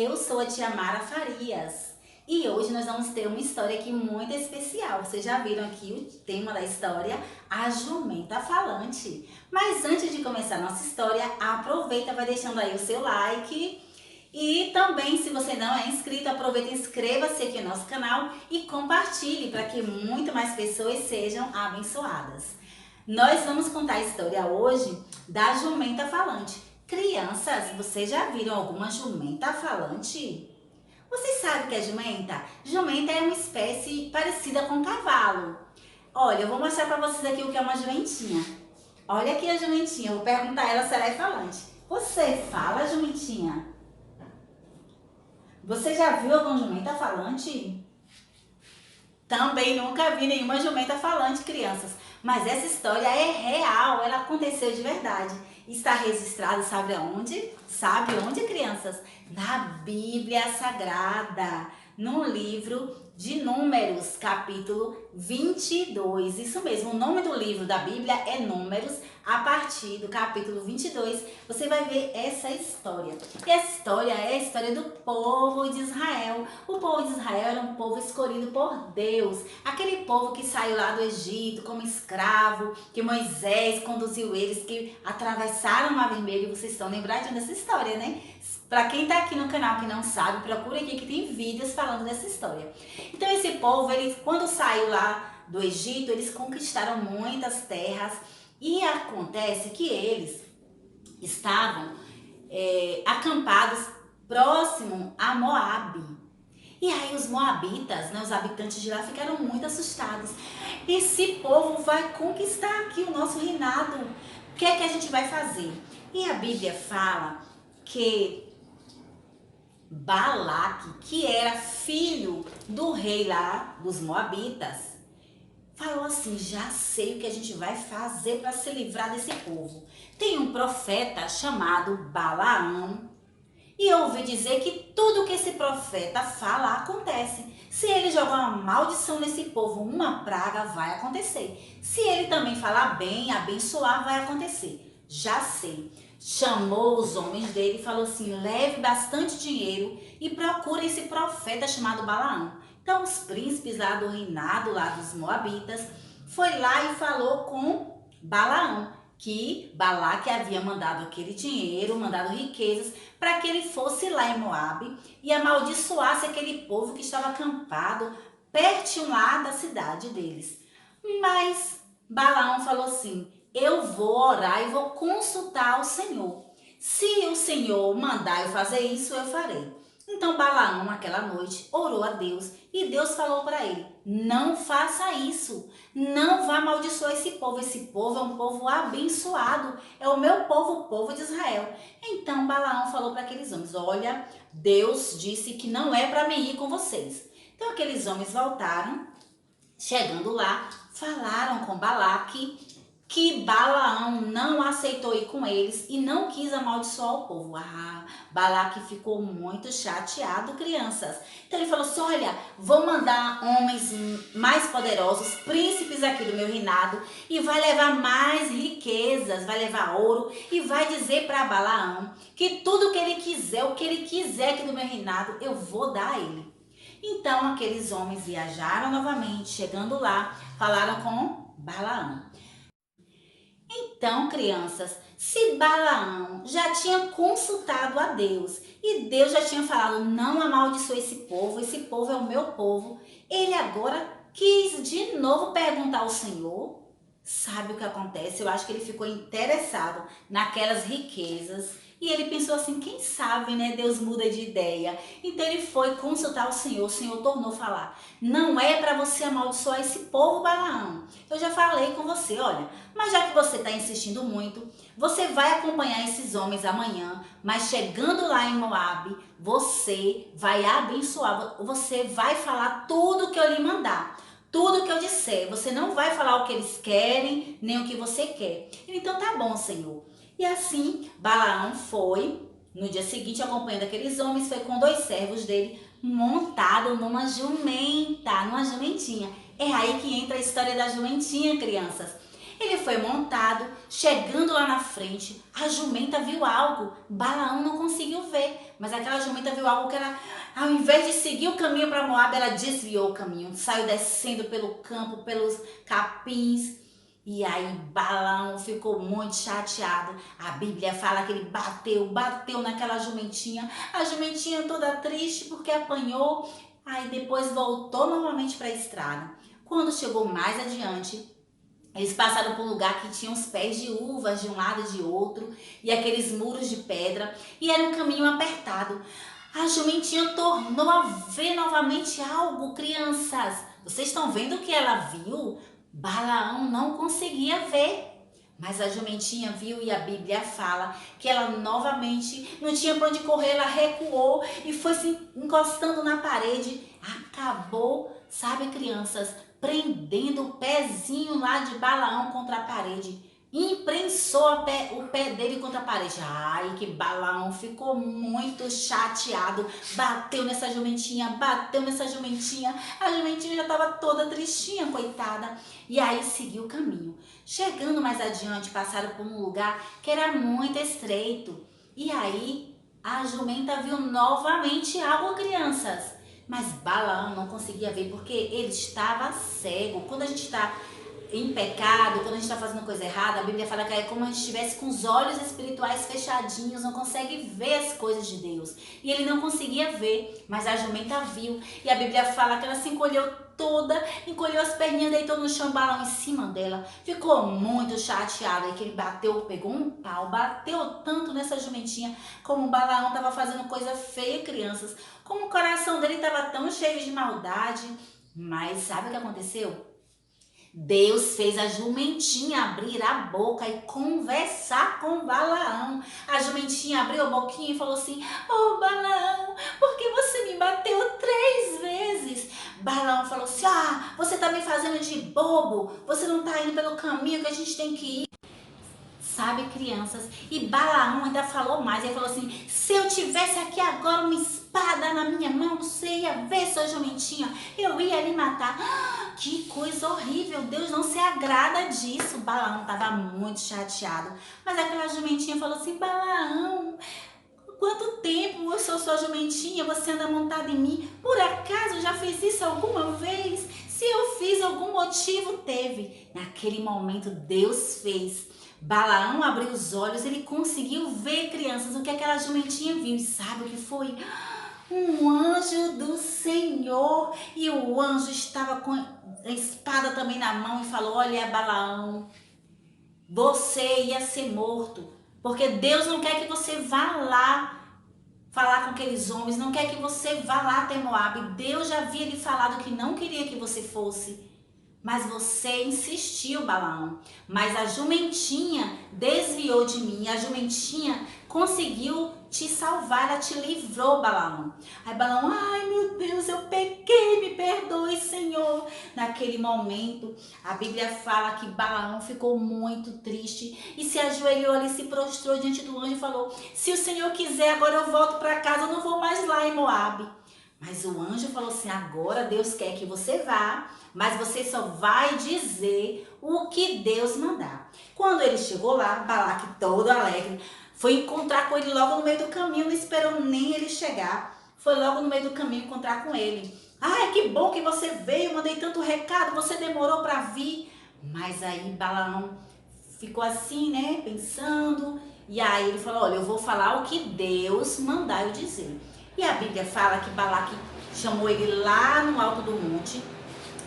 eu sou a tia Mara Farias e hoje nós vamos ter uma história aqui muito especial. Vocês já viram aqui o tema da história, a jumenta falante. Mas antes de começar a nossa história, aproveita, vai deixando aí o seu like e também, se você não é inscrito, aproveita e inscreva-se aqui no nosso canal e compartilhe para que muito mais pessoas sejam abençoadas. Nós vamos contar a história hoje da jumenta falante. Crianças, vocês já viram alguma jumenta falante? Vocês sabem o que é jumenta? Jumenta é uma espécie parecida com cavalo. Olha, eu vou mostrar para vocês aqui o que é uma jumentinha. Olha aqui a jumentinha, eu vou perguntar a ela se ela é falante. Você fala, jumentinha? Você já viu alguma jumenta falante? Também nunca vi nenhuma jumenta falante, crianças. Mas essa história é real, ela aconteceu de verdade. Está registrado, sabe aonde? Sabe onde, crianças? Na Bíblia Sagrada, no livro de Números, capítulo 22. Isso mesmo, o nome do livro da Bíblia é Números. A partir do capítulo 22, você vai ver essa história. E essa história é a história do povo de Israel. O povo de Israel era um povo escolhido por Deus. Aquele povo que saiu lá do Egito como escravo, que Moisés conduziu eles, que atravessaram o Mar Vermelho. Vocês estão lembrados dessa história, né? Para quem está aqui no canal que não sabe, procura aqui que tem vídeos falando dessa história. Então esse povo, eles, quando saiu lá do Egito, eles conquistaram muitas terras. E acontece que eles estavam acampados próximo a Moabe. E aí os moabitas, né, os habitantes de lá ficaram muito assustados. Esse povo vai conquistar aqui o nosso reinado. O que é que a gente vai fazer? E a Bíblia fala que Balaque, que era filho do rei lá dos moabitas, falou assim: já sei o que a gente vai fazer para se livrar desse povo. Tem um profeta chamado Balaão e eu ouvi dizer que tudo que esse profeta fala acontece. Se ele jogar uma maldição nesse povo, uma praga vai acontecer. Se ele também falar bem, abençoar, vai acontecer. Já sei. Chamou os homens dele e falou assim: leve bastante dinheiro e procure esse profeta chamado Balaão. Então os príncipes lá do reinado, lá dos moabitas, foi lá e falou com Balaão, que Balaque havia mandado aquele dinheiro, mandado riquezas, para que ele fosse lá em Moabe e amaldiçoasse aquele povo que estava acampado pertinho lá da cidade deles. Mas Balaão falou assim: eu vou orar e vou consultar o Senhor. Se o Senhor mandar eu fazer isso, eu farei. Então Balaão, naquela noite, orou a Deus e Deus falou para ele: não faça isso, não vá amaldiçoar esse povo. Esse povo é um povo abençoado, é o meu povo, o povo de Israel. Então Balaão falou para aqueles homens: olha, Deus disse que não é para mim ir com vocês. Então aqueles homens voltaram, chegando lá, falaram com Balaque, que Balaão não aceitou ir com eles e não quis amaldiçoar o povo. Balaque ficou muito chateado, crianças. Então ele falou assim: olha, vou mandar homens mais poderosos, príncipes aqui do meu reinado, e vai levar mais riquezas, vai levar ouro, e vai dizer para Balaão que tudo que ele quiser, o que ele quiser aqui do meu reinado, eu vou dar a ele. Então aqueles homens viajaram novamente, chegando lá, falaram com Balaão. Então, crianças, se Balaão já tinha consultado a Deus e Deus já tinha falado: não amaldiçoe esse povo é o meu povo, ele agora quis de novo perguntar ao Senhor. Sabe o que acontece? Eu acho que ele ficou interessado naquelas riquezas e ele pensou assim: quem sabe, né? Deus muda de ideia. Então ele foi consultar o Senhor tornou a falar: não é para você amaldiçoar esse povo, Balaão. Eu já falei com você, olha, mas já que você está insistindo muito, você vai acompanhar esses homens amanhã, mas chegando lá em Moabe, você vai abençoar, você vai falar tudo que eu lhe mandar. Tudo que eu disser, você não vai falar o que eles querem, nem o que você quer. Então tá bom, Senhor. E assim, Balaão foi, no dia seguinte, acompanhando aqueles homens, foi com 2 servos dele, montado numa jumenta, numa jumentinha. É aí que entra a história da jumentinha, crianças. Ele foi montado, chegando lá na frente, a jumenta viu algo. Balaão não conseguiu ver, mas aquela jumenta viu algo que era, ao invés de seguir o caminho para Moabe, ela desviou o caminho, saiu descendo pelo campo, pelos capins. E aí Balaão ficou muito chateado. A Bíblia fala que ele bateu naquela jumentinha. A jumentinha toda triste porque apanhou. Aí depois voltou novamente para a estrada. Quando chegou mais adiante, eles passaram por um lugar que tinha uns pés de uvas de um lado e de outro, e aqueles muros de pedra, e era um caminho apertado. A jumentinha tornou a ver novamente algo, crianças. Vocês estão vendo o que ela viu? Balaão não conseguia ver. Mas a jumentinha viu e a Bíblia fala que ela novamente não tinha para onde correr, ela recuou e foi se encostando na parede. Acabou, sabe, crianças, prendendo o pezinho lá de Balaão contra a parede. Imprensou o pé dele contra a parede. Ai, que Balaão ficou muito chateado. Bateu nessa jumentinha, bateu nessa jumentinha. A jumentinha já estava toda tristinha, coitada. E aí seguiu o caminho. Chegando mais adiante, passaram por um lugar que era muito estreito. E aí a jumenta viu novamente algo, crianças. Mas Balaão não conseguia ver porque ele estava cego. Quando a gente está em pecado, quando a gente está fazendo coisa errada, a Bíblia fala que é como se a gente estivesse com os olhos espirituais fechadinhos, não consegue ver as coisas de Deus. E ele não conseguia ver, mas a jumenta viu. E a Bíblia fala que ela se encolheu toda, encolheu as perninhas, deitou no chão, Balaão em cima dela. Ficou muito chateada, aí que ele bateu, pegou um pau, bateu tanto nessa jumentinha, como o Balaão estava fazendo coisa feia, crianças. Como o coração dele estava tão cheio de maldade. Mas sabe o que aconteceu? Deus fez a jumentinha abrir a boca e conversar com Balaão. A jumentinha abriu a boquinha e falou assim: "Oh, Balaão, por que você me bateu 3 vezes?" Balaão falou assim: "Ah, você tá me fazendo de bobo. Você não tá indo pelo caminho que a gente tem que ir." Sabe, crianças? E Balaão ainda falou mais. Ele falou assim: "Se eu tivesse aqui agora uma espada na minha mão, você ia ver, sua jumentinha, eu ia lhe matar." Que coisa horrível, Deus não se agrada disso. Balaão estava muito chateado. Mas aquela jumentinha falou assim: "Balaão, quanto tempo eu sou sua jumentinha, você anda montada em mim? Por acaso eu já fiz isso alguma vez? Se eu fiz, algum motivo teve." Naquele momento Deus fez. Balaão abriu os olhos, ele conseguiu ver, crianças, o que aquela jumentinha viu. E sabe o que foi? Um anjo do Senhor. E o anjo estava com a espada também na mão e falou: "Olha, Balaão, você ia ser morto, porque Deus não quer que você vá lá falar com aqueles homens, não quer que você vá lá até Moabe. Deus já havia lhe falado que não queria que você fosse. Mas você insistiu, Balaão. Mas a jumentinha desviou de mim. A jumentinha conseguiu te salvar, ela te livrou, Balaão." Aí Balaão: "Ai, meu Deus, eu pequei, me perdoe, Senhor." Naquele momento, a Bíblia fala que Balaão ficou muito triste e se ajoelhou ali, se prostrou diante do anjo e falou: "Se o Senhor quiser, agora eu volto para casa, eu não vou mais lá em Moabe." Mas o anjo falou assim: "Agora Deus quer que você vá, mas você só vai dizer o que Deus mandar." Quando ele chegou lá, Balaque todo alegre, foi encontrar com ele logo no meio do caminho, não esperou nem ele chegar. Foi logo no meio do caminho encontrar com ele. "Ai, que bom que você veio, mandei tanto recado, você demorou para vir." Mas aí Balaão ficou assim, né, pensando. E aí ele falou: "Olha, eu vou falar o que Deus mandar eu dizer." E a Bíblia fala que Balaque chamou ele lá no alto do monte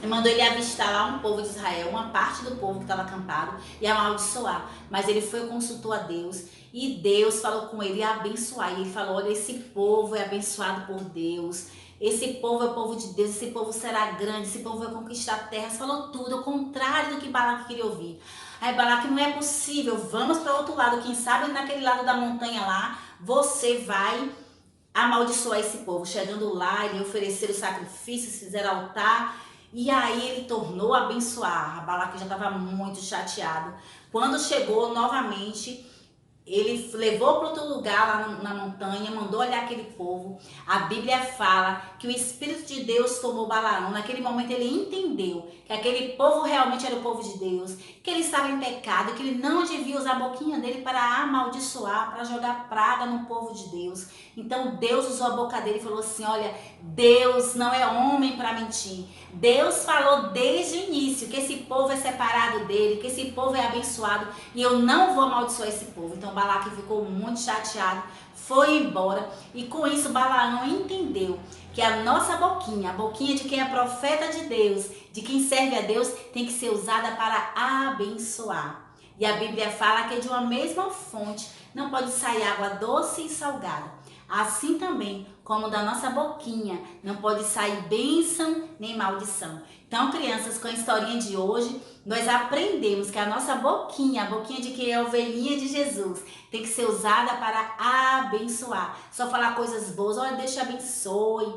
e mandou ele avistar lá um povo de Israel, uma parte do povo que estava acampado, e amaldiçoar. Mas ele foi e consultou a Deus, e Deus falou com ele e abençoar. E ele falou: "Olha, esse povo é abençoado por Deus. Esse povo é o povo de Deus, esse povo será grande, esse povo vai conquistar terras." Falou tudo, ao contrário do que Balaque queria ouvir. Aí Balaque: "Não é possível, vamos para outro lado, quem sabe naquele lado da montanha lá, você vai amaldiçoar esse povo." Chegando lá, ele ofereceram sacrifícios, fizeram altar, e aí ele tornou a abençoar. A Balaque já estava muito chateado. Quando chegou novamente, Ele levou para outro lugar lá na montanha, mandou olhar aquele povo. A Bíblia fala que o Espírito de Deus tomou Balaão. Naquele momento ele entendeu que aquele povo realmente era o povo de Deus, que ele estava em pecado, que ele não devia usar a boquinha dele para amaldiçoar, para jogar praga no povo de Deus. Então Deus usou a boca dele e falou assim: olha, Deus não é homem para mentir. Deus falou desde o início que esse povo é separado dele, que esse povo é abençoado e eu não vou amaldiçoar esse povo. Então Balaque ficou muito chateado, foi embora e com isso Balaão entendeu que a nossa boquinha, a boquinha de quem é profeta de Deus, de quem serve a Deus, tem que ser usada para abençoar. E a Bíblia fala que de uma mesma fonte não pode sair água doce e salgada. Assim também, como da nossa boquinha, não pode sair bênção nem maldição. Então, crianças, com a historinha de hoje, nós aprendemos que a nossa boquinha, a boquinha de quem é a ovelhinha de Jesus, tem que ser usada para abençoar. Só falar coisas boas, olha, Deus te abençoe,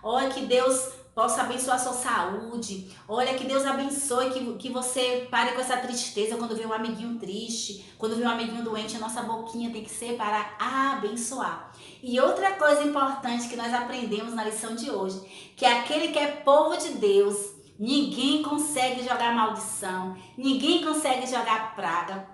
olha que Deus possa abençoar a sua saúde, olha que Deus abençoe, que você pare com essa tristeza quando vê um amiguinho triste, quando vê um amiguinho doente, a nossa boquinha tem que ser para abençoar. E outra coisa importante que nós aprendemos na lição de hoje, que aquele que é povo de Deus, ninguém consegue jogar maldição, ninguém consegue jogar praga.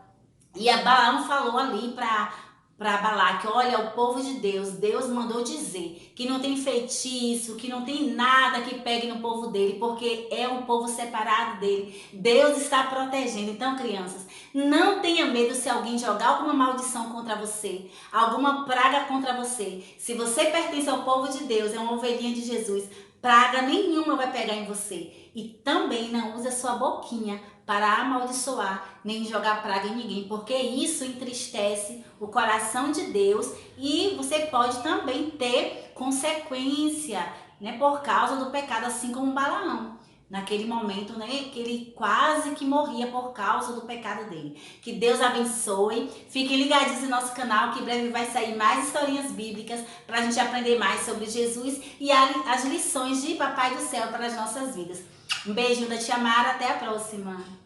E a Balaão falou ali para Balaque: olha, o povo de Deus, Deus mandou dizer que não tem feitiço, que não tem nada que pegue no povo dele, porque é um povo separado dele. Deus está protegendo. Então, crianças, não tenha medo se alguém jogar alguma maldição contra você, alguma praga contra você. Se você pertence ao povo de Deus, é uma ovelhinha de Jesus, praga nenhuma vai pegar em você. E também não use a sua boquinha para amaldiçoar, nem jogar praga em ninguém, porque isso entristece o coração de Deus e você pode também ter consequência, né, por causa do pecado, assim como Balaão. Naquele momento, né, que ele quase que morria por causa do pecado dele. Que Deus abençoe. Fiquem ligadinhos no nosso canal, que em breve vai sair mais historinhas bíblicas para a gente aprender mais sobre Jesus e as lições de Papai do Céu para as nossas vidas. Um beijinho da Tia Mara, até a próxima.